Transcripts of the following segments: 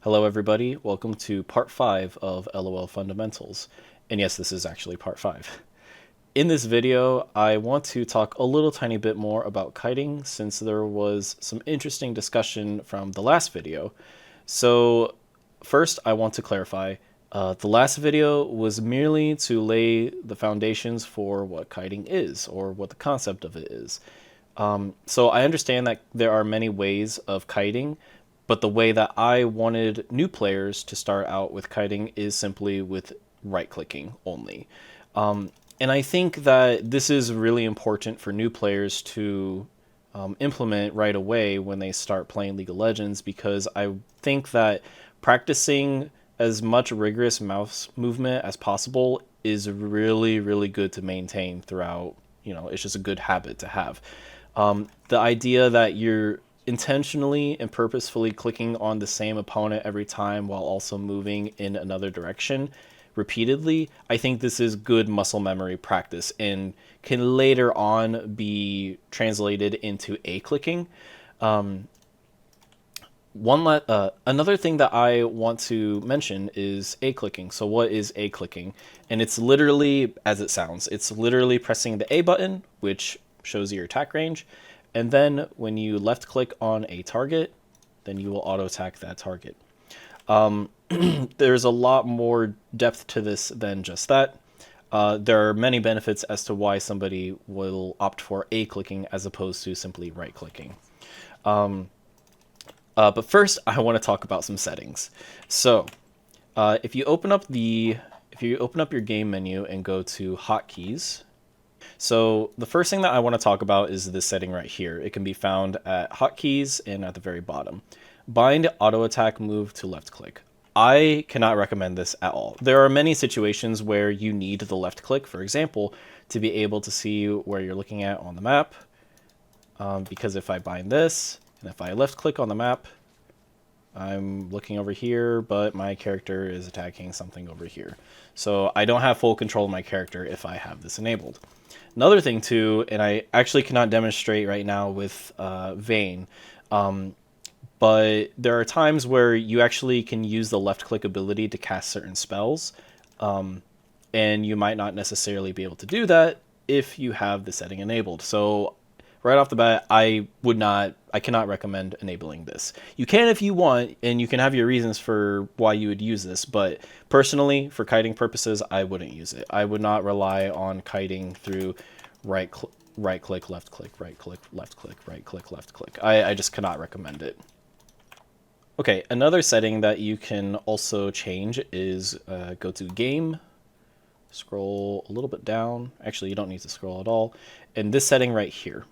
Hello everybody, welcome to part 5 of LoL Fundamentals. And yes, this is actually part 5. In this video, I want to talk a little tiny bit more about kiting since there was some interesting discussion from the last video. So first, I want to clarify, the last video was merely to lay the foundations for what kiting is, or what the concept of it is. So I understand that there are many ways of kiting, but the way that I wanted new players to start out with kiting is simply with right-clicking only. And I think that this is really important for new players to implement right away when they start playing League of Legends, because I think that practicing as much rigorous mouse movement as possible is really, really good to maintain throughout. It's just a good habit to have. The idea that you're intentionally and purposefully clicking on the same opponent every time while also moving in another direction repeatedly, I think this is good muscle memory practice and can later on be translated into A-clicking. Another thing that I want to mention is A-clicking. So what is A-clicking? And it's literally, as it sounds, it's literally pressing the A button, which shows your attack range, and then when you left click on a target, then you will auto attack that target. There's a lot more depth to this than just that. There are many benefits as to why somebody will opt for A clicking as opposed to simply right clicking. But first, I want to talk about some settings. So, if you open up your game menu and go to hotkeys. So the first thing that I want to talk about is this setting right here. It can be found at hotkeys and at the very bottom. Bind auto attack move to left click. I cannot recommend this at all. There are many situations where you need the left click, for example, to be able to see where you're looking at on the map. Because if I bind this, and if I left click on the map, I'm looking over here, but my character is attacking something over here. So I don't have full control of my character if I have this enabled. Another thing too, and I actually cannot demonstrate right now with Vayne, but there are times where you actually can use the left click ability to cast certain spells, and you might not necessarily be able to do that if you have the setting enabled. So right off the bat, I cannot recommend enabling this. You can if you want, and you can have your reasons for why you would use this, but personally, for kiting purposes, I wouldn't use it. I would not rely on kiting through right click, left click, right click, left click, right click, left click. I just cannot recommend it. Okay, another setting that you can also change is go to game, scroll a little bit down. Actually, you don't need to scroll at all. And this setting right here,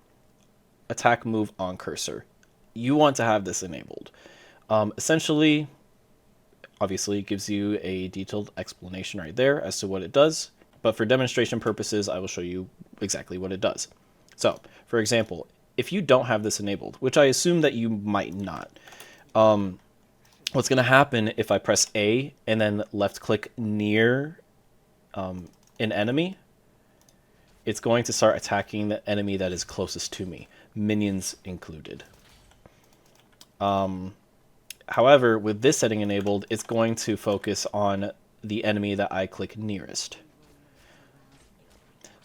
attack move on cursor. You want to have this enabled. Essentially, obviously, it gives you a detailed explanation right there as to what it does. But for demonstration purposes, I will show you exactly what it does. So, for example, if you don't have this enabled, which I assume that you might not, what's going to happen if I press A and then left click near an enemy, it's going to start attacking the enemy that is closest to me, minions included. However, with this setting enabled, it's going to focus on the enemy that I click nearest.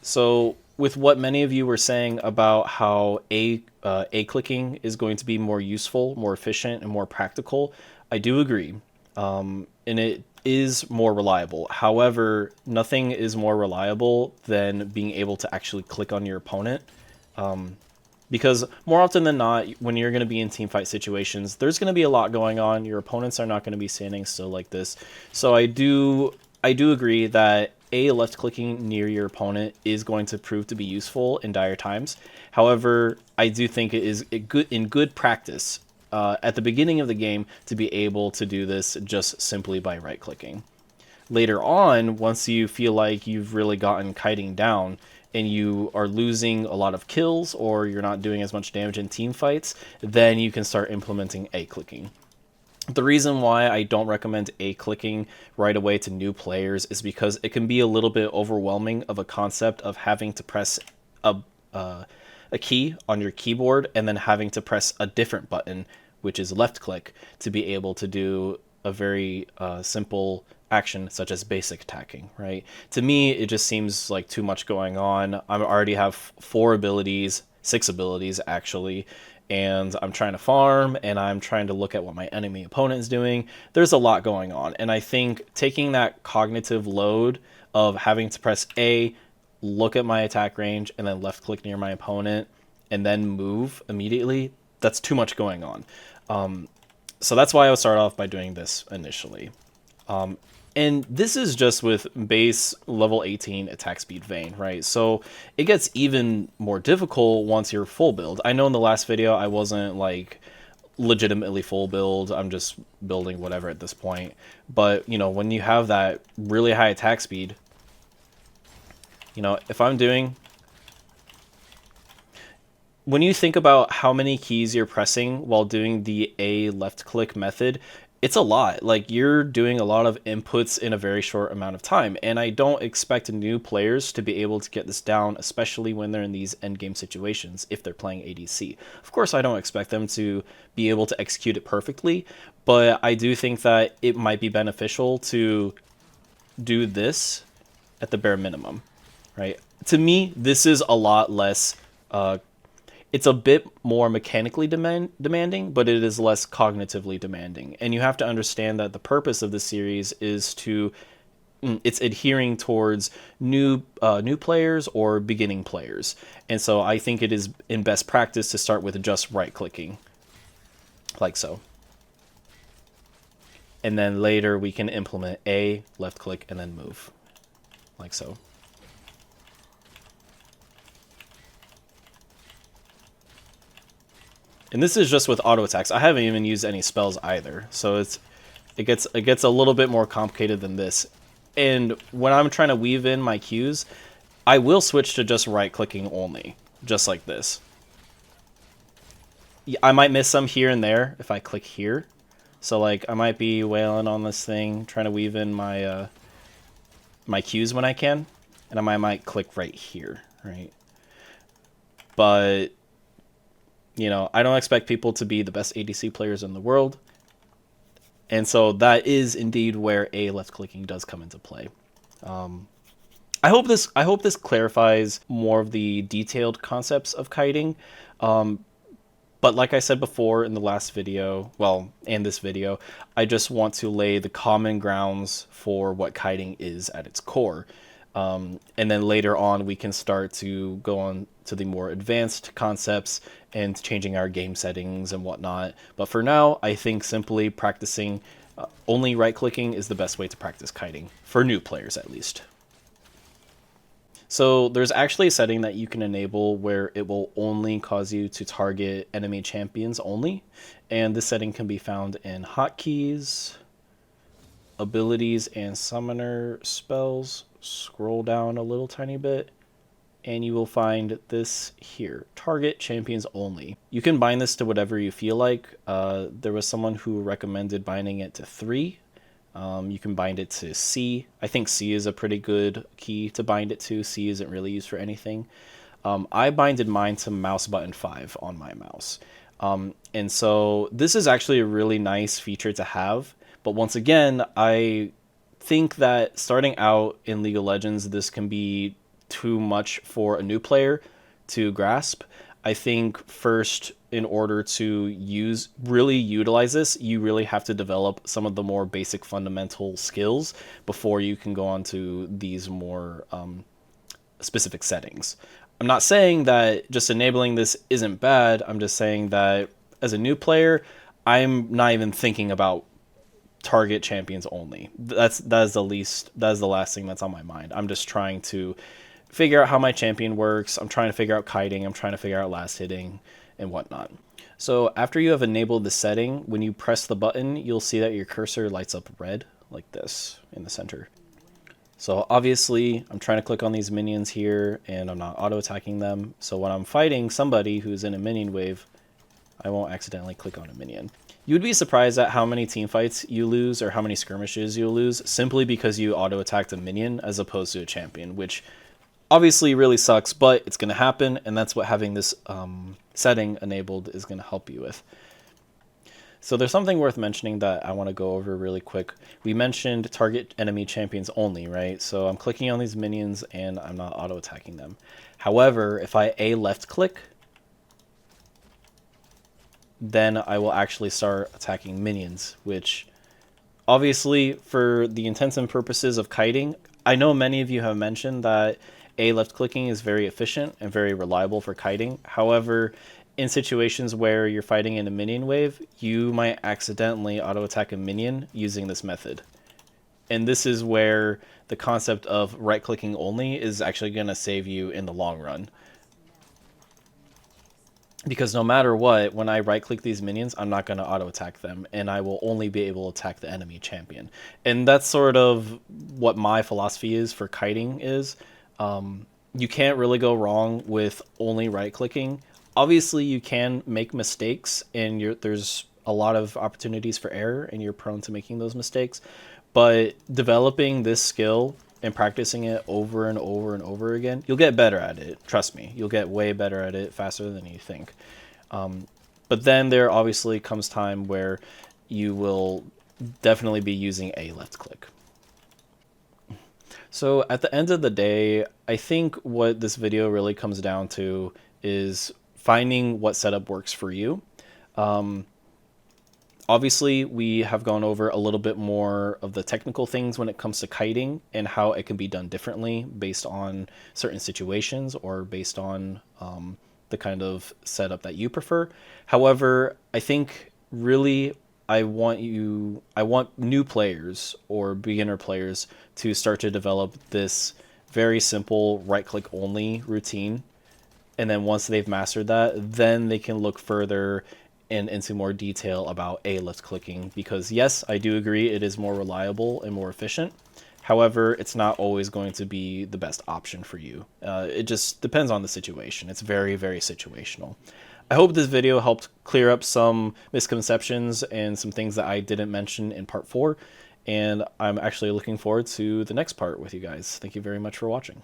So with what many of you were saying about how A clicking is going to be more useful, more efficient, and more practical, I do agree. And it is more reliable. However, nothing is more reliable than being able to actually click on your opponent. Because more often than not, when you're going to be in teamfight situations, there's going to be a lot going on. Your opponents are not going to be standing still like this. So I do agree that left clicking near your opponent is going to prove to be useful in dire times. However, I do think it is in good practice at the beginning of the game to be able to do this just simply by right clicking. Later on, once you feel like you've really gotten kiting down and you are losing a lot of kills or you're not doing as much damage in team fights, then you can start implementing A clicking. The reason why I don't recommend A clicking right away to new players is because it can be a little bit overwhelming of a concept of having to press a key on your keyboard and then having to press a different button, which is left click, to be able to do a very simple action such as basic attacking, right? To me, it just seems like too much going on. I already have 4 abilities, 6 abilities actually, and I'm trying to farm and I'm trying to look at what my enemy opponent is doing. There's a lot going on, and I think taking that cognitive load of having to press A, look at my attack range, and then left click near my opponent, and then move immediately, that's too much going on. So that's why I would start off by doing this initially. And this is just with base level 18 attack speed Vayne, right? So it gets even more difficult once you're full build. I know in the last video I wasn't like legitimately full build. I'm just building whatever at this point. But, you know, when you have that really high attack speed, you know, if I'm doing... When you think about how many keys you're pressing while doing the A left click method, it's a lot. Like, you're doing a lot of inputs in a very short amount of time, and I don't expect new players to be able to get this down, especially when they're in these endgame situations if they're playing ADC. Of course, I don't expect them to be able to execute it perfectly, but I do think that it might be beneficial to do this at the bare minimum, right? To me, this is a lot less it's a bit more mechanically demanding, but it is less cognitively demanding. And you have to understand that the purpose of the series is to it's adhering towards new players or beginning players. And so I think it is in best practice to start with just right clicking, like so. And then later we can implement A, left click, and then move, like so. And this is just with auto attacks. I haven't even used any spells either. So it gets a little bit more complicated than this. And when I'm trying to weave in my cues, I will switch to just right clicking only, just like this. I might miss some here and there if I click here. So like I might be wailing on this thing, trying to weave in my my cues when I can, and I might click right here, right? But you know, I don't expect people to be the best ADC players in the world. And so that is indeed where A left clicking does come into play. I hope this clarifies more of the detailed concepts of kiting. But like I said before in the last video, well, and this video, I just want to lay the common grounds for what kiting is at its core. And then later on, we can start to go on to the more advanced concepts and changing our game settings and whatnot. But for now, I think simply practicing only right-clicking is the best way to practice kiting, for new players at least. So there's actually a setting that you can enable where it will only cause you to target enemy champions only. And this setting can be found in hotkeys, abilities, and summoner spells. Scroll down a little tiny bit and you will find this here, target champions only. You can bind this to whatever you feel like. There was someone who recommended binding it to 3. You can bind it to C. I think C is a pretty good key to bind it to. C isn't really used for anything. I binded mine to mouse button 5 on my mouse. And so this is actually a really nice feature to have. But once again, I think that starting out in League of Legends, this can be too much for a new player to grasp. I think first, in order to really utilize this, you really have to develop some of the more basic fundamental skills before you can go on to these more specific settings. I'm not saying that just enabling this isn't bad. I'm just saying that as a new player, I'm not even thinking about target champions only. That is the last thing that's on my mind. I'm just trying to figure out how my champion works. I'm trying to figure out kiting. I'm trying to figure out last hitting and whatnot. So after you have enabled the setting, when you press the button, you'll see that your cursor lights up red like this in the center. So obviously I'm trying to click on these minions here and I'm not auto attacking them. So when I'm fighting somebody who's in a minion wave, I won't accidentally click on a minion. You would be surprised at how many team fights you lose or how many skirmishes you lose simply because you auto attacked a minion as opposed to a champion, which obviously really sucks, but it's going to happen, and that's what having this setting enabled is going to help you with. So there's something worth mentioning that I want to go over really quick. We mentioned target enemy champions only, right? So I'm clicking on these minions and I'm not auto-attacking them. However, if I A left click, then I will actually start attacking minions, which obviously for the intents and purposes of kiting, I know many of you have mentioned that A left clicking is very efficient and very reliable for kiting. However, in situations where you're fighting in a minion wave, you might accidentally auto attack a minion using this method. And this is where the concept of right clicking only is actually going to save you in the long run. Because no matter what, when I right click these minions, I'm not going to auto attack them, and I will only be able to attack the enemy champion. And that's sort of what my philosophy is for kiting is. You can't really go wrong with only right clicking. Obviously, you can make mistakes, and there's a lot of opportunities for error, and you're prone to making those mistakes. But developing this skill and practicing it over and over and over again, you'll get better at it. Trust me, you'll get way better at it faster than you think. But then there obviously comes time where you will definitely be using a left click. So at the end of the day, I think what this video really comes down to is finding what setup works for you. Obviously, we have gone over a little bit more of the technical things when it comes to kiting and how it can be done differently based on certain situations or based on the kind of setup that you prefer. However, I think really I want new players or beginner players to start to develop this very simple right click only routine. And then once they've mastered that, then they can look further and into more detail about A left clicking, because yes, I do agree it is more reliable and more efficient. However, it's not always going to be the best option for you. It just depends on the situation. It's very, very situational. I hope this video helped clear up some misconceptions and some things that I didn't mention in part 4. And I'm actually looking forward to the next part with you guys. Thank you very much for watching.